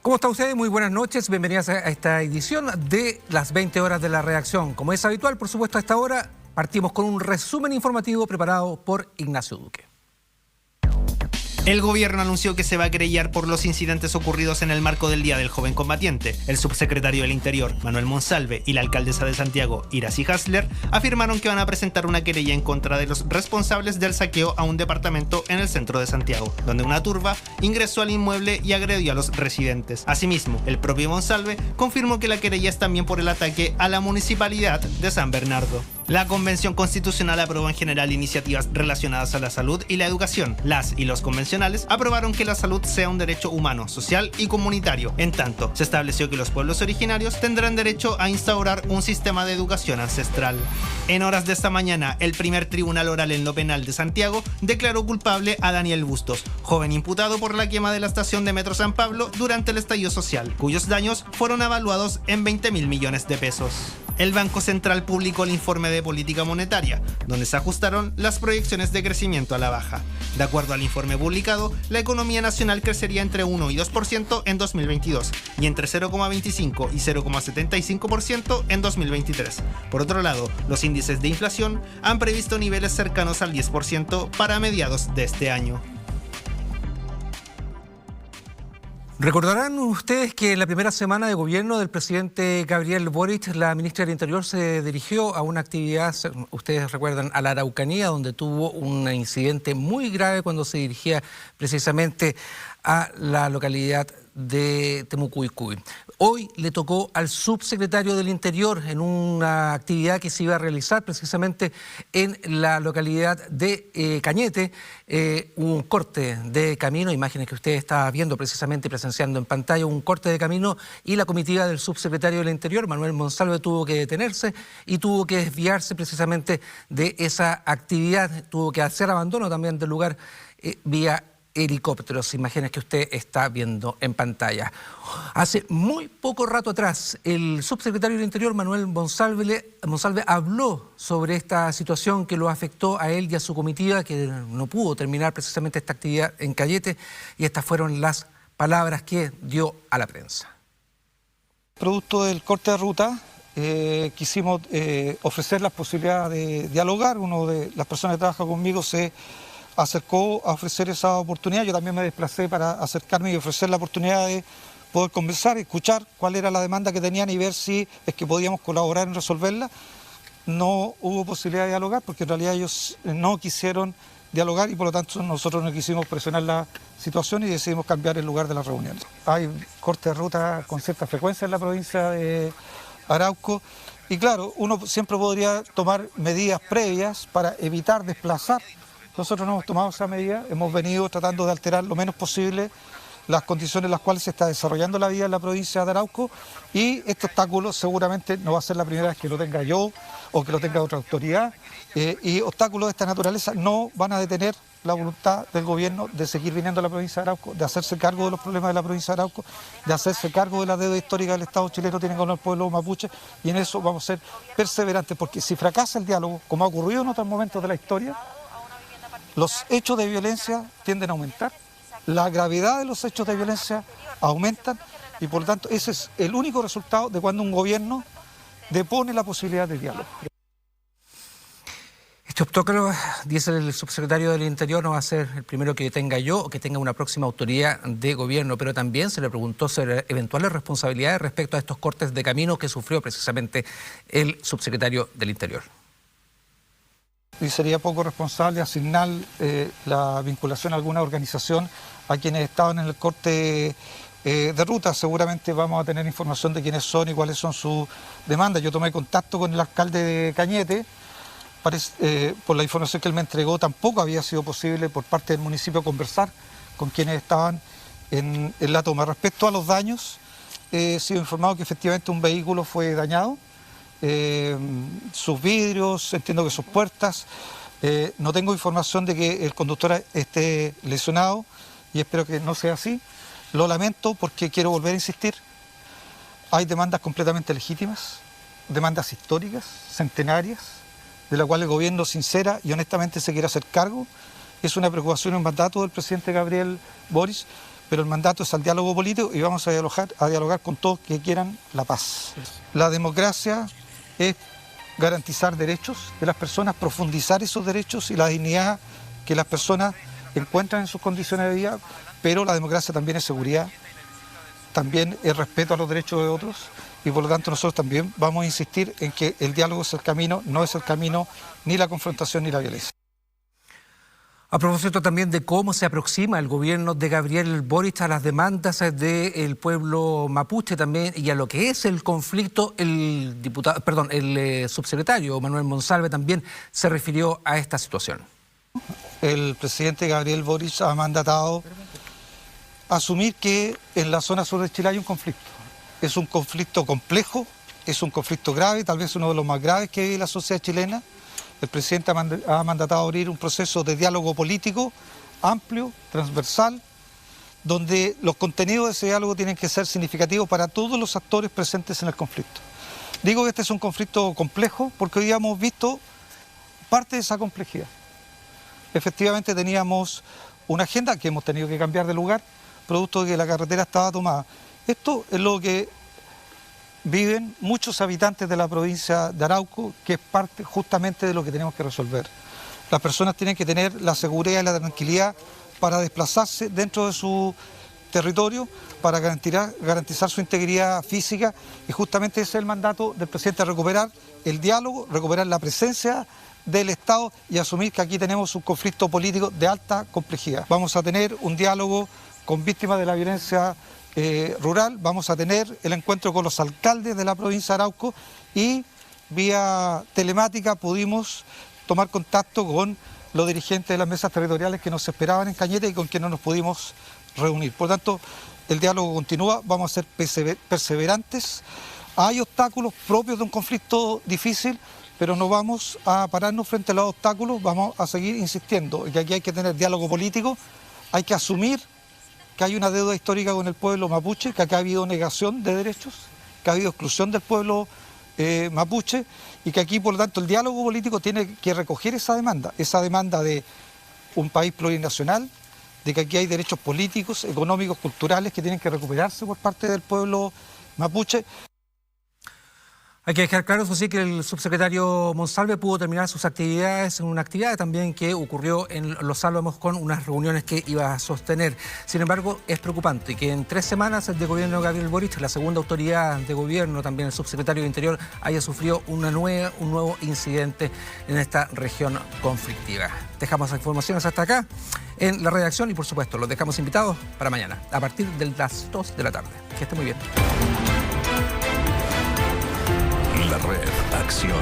¿Cómo está usted? Muy buenas noches. Bienvenidas a esta edición de las 20 horas de la redacción. Como es habitual, por supuesto, a esta hora partimos con un resumen informativo preparado por Ignacio Duque. El gobierno anunció que se va a querellar por los incidentes ocurridos en el marco del Día del Joven Combatiente. El subsecretario del Interior, Manuel Monsalve, y la alcaldesa de Santiago, Iracy Hasler, afirmaron que van a presentar una querella en contra de los responsables del saqueo a un departamento en el centro de Santiago, donde una turba ingresó al inmueble y agredió a los residentes. Asimismo, el propio Monsalve confirmó que la querella es también por el ataque a la municipalidad de San Bernardo. La Convención Constitucional aprobó en general iniciativas relacionadas a la salud y la educación. Las y los convencionales aprobaron que la salud sea un derecho humano, social y comunitario. En tanto, se estableció que los pueblos originarios tendrán derecho a instaurar un sistema de educación ancestral. En horas de esta mañana, el primer tribunal oral en lo penal de Santiago declaró culpable a Daniel Bustos, joven imputado por la quema de la estación de Metro San Pablo durante el estallido social, cuyos daños fueron evaluados en 20.000 millones de pesos. El Banco Central publicó el informe de política monetaria, donde se ajustaron las proyecciones de crecimiento a la baja. De acuerdo al informe publicado, la economía nacional crecería entre 1 y 2% en 2022 y entre 0,25 y 0,75% en 2023. Por otro lado, los índices de inflación han previsto niveles cercanos al 10% para mediados de este año. Recordarán ustedes que en la primera semana de gobierno del presidente Gabriel Boric, la ministra del Interior se dirigió a una actividad, ustedes recuerdan, a la Araucanía, donde tuvo un incidente muy grave cuando se dirigía precisamente a la localidad de Temucuicui. Hoy le tocó al subsecretario del Interior en una actividad que se iba a realizar precisamente en la localidad de Cañete, un corte de camino, imágenes que usted está viendo precisamente y presenciando en pantalla, un corte de camino, y la comitiva del subsecretario del Interior, Manuel Monsalve, tuvo que detenerse y tuvo que desviarse precisamente de esa actividad, tuvo que hacer abandono también del lugar vía helicópteros, imágenes que usted está viendo en pantalla. Hace muy poco rato atrás, el subsecretario del Interior, Manuel Monsalve, habló sobre esta situación que lo afectó a él y a su comitiva, que no pudo terminar precisamente esta actividad en Cañete, y estas fueron las palabras que dio a la prensa. Producto del corte de ruta, quisimos ofrecer la posibilidad de dialogar. Una de las personas que trabaja conmigo se acercó a ofrecer esa oportunidad. Yo también me desplacé para acercarme y ofrecer la oportunidad de poder conversar, escuchar cuál era la demanda que tenían y ver si es que podíamos colaborar en resolverla. No hubo posibilidad de dialogar porque en realidad ellos no quisieron dialogar y por lo tanto nosotros no quisimos presionar la situación y decidimos cambiar el lugar de la reunión. Hay corte de ruta con cierta frecuencia en la provincia de Arauco y claro, uno siempre podría tomar medidas previas para evitar desplazar. Nosotros no hemos tomado esa medida, hemos venido tratando de alterar lo menos posible las condiciones en las cuales se está desarrollando la vida en la provincia de Arauco y este obstáculo seguramente no va a ser la primera vez que lo tenga yo o que lo tenga otra autoridad y obstáculos de esta naturaleza no van a detener la voluntad del gobierno de seguir viniendo a la provincia de Arauco, de hacerse cargo de los problemas de la provincia de Arauco, de hacerse cargo de la deuda histórica del Estado chileno tiene con el pueblo mapuche y en eso vamos a ser perseverantes porque si fracasa el diálogo, como ha ocurrido en otros momentos de la historia, los hechos de violencia tienden a aumentar, la gravedad de los hechos de violencia aumentan y por lo tanto ese es el único resultado de cuando un gobierno depone la posibilidad de diálogo. Este obstáculo, dice el subsecretario del Interior, no va a ser el primero que tenga yo o que tenga una próxima autoridad de gobierno, pero también se le preguntó sobre eventuales responsabilidades respecto a estos cortes de camino que sufrió precisamente el subsecretario del Interior. Y sería poco responsable asignar la vinculación a alguna organización a quienes estaban en el corte de ruta. Seguramente vamos a tener información de quiénes son y cuáles son sus demandas. Yo tomé contacto con el alcalde de Cañete. Por la información que él me entregó, tampoco había sido posible por parte del municipio conversar con quienes estaban en la toma. Respecto a los daños, he sido informado que efectivamente un vehículo fue dañado. Sus vidrios, entiendo que sus puertas. No tengo información de que el conductor esté lesionado y espero que no sea así. Lo lamento porque quiero volver a insistir. Hay demandas completamente legítimas, demandas históricas, centenarias, de la cual el gobierno sincera y honestamente se quiere hacer cargo. Es una preocupación y un mandato del presidente Gabriel Boric, pero el mandato es al diálogo político y vamos a dialogar con todos que quieran la paz. La democracia es garantizar derechos de las personas, profundizar esos derechos y la dignidad que las personas encuentran en sus condiciones de vida, pero la democracia también es seguridad, también es respeto a los derechos de otros y por lo tanto nosotros también vamos a insistir en que el diálogo es el camino, no es el camino ni la confrontación ni la violencia. A propósito también de cómo se aproxima el gobierno de Gabriel Boric a las demandas del pueblo mapuche también y a lo que es el conflicto, el subsecretario Manuel Monsalve también se refirió a esta situación. El presidente Gabriel Boric ha mandatado asumir que en la zona sur de Chile hay un conflicto. Es un conflicto complejo, es un conflicto grave, tal vez uno de los más graves que vive la sociedad chilena. El presidente ha mandatado abrir un proceso de diálogo político amplio, transversal, donde los contenidos de ese diálogo tienen que ser significativos para todos los actores presentes en el conflicto. Digo que este es un conflicto complejo porque hoy hemos visto parte de esa complejidad. Efectivamente teníamos una agenda que hemos tenido que cambiar de lugar, producto de que la carretera estaba tomada. Esto es lo que viven muchos habitantes de la provincia de Arauco, que es parte justamente de lo que tenemos que resolver. Las personas tienen que tener la seguridad y la tranquilidad para desplazarse dentro de su territorio, para garantizar su integridad física y justamente ese es el mandato del presidente, recuperar el diálogo, recuperar la presencia del Estado y asumir que aquí tenemos un conflicto político de alta complejidad. Vamos a tener un diálogo con víctimas de la violencia rural, vamos a tener el encuentro con los alcaldes de la provincia de Arauco y vía telemática pudimos tomar contacto con los dirigentes de las mesas territoriales que nos esperaban en Cañete y con quienes nos pudimos reunir. Por tanto, el diálogo continúa, vamos a ser perseverantes. Hay obstáculos propios de un conflicto difícil, pero no vamos a pararnos frente a los obstáculos, vamos a seguir insistiendo que aquí hay que tener diálogo político, hay que asumir que hay una deuda histórica con el pueblo mapuche, que acá ha habido negación de derechos, que ha habido exclusión del pueblo mapuche y que aquí, por lo tanto, el diálogo político tiene que recoger esa demanda de un país plurinacional, de que aquí hay derechos políticos, económicos, culturales que tienen que recuperarse por parte del pueblo mapuche. Hay que dejar claro, eso sí, que el subsecretario Monsalve pudo terminar sus actividades en una actividad también que ocurrió en Los Álamos con unas reuniones que iba a sostener. Sin embargo, es preocupante que en 3 semanas de gobierno de Gabriel Boric, la segunda autoridad de gobierno, también el subsecretario de Interior, haya sufrido un nuevo incidente en esta región conflictiva. Dejamos las informaciones hasta acá en la redacción y, por supuesto, los dejamos invitados para mañana, a partir de las 2 de la tarde. Que esté muy bien. La Red Acción.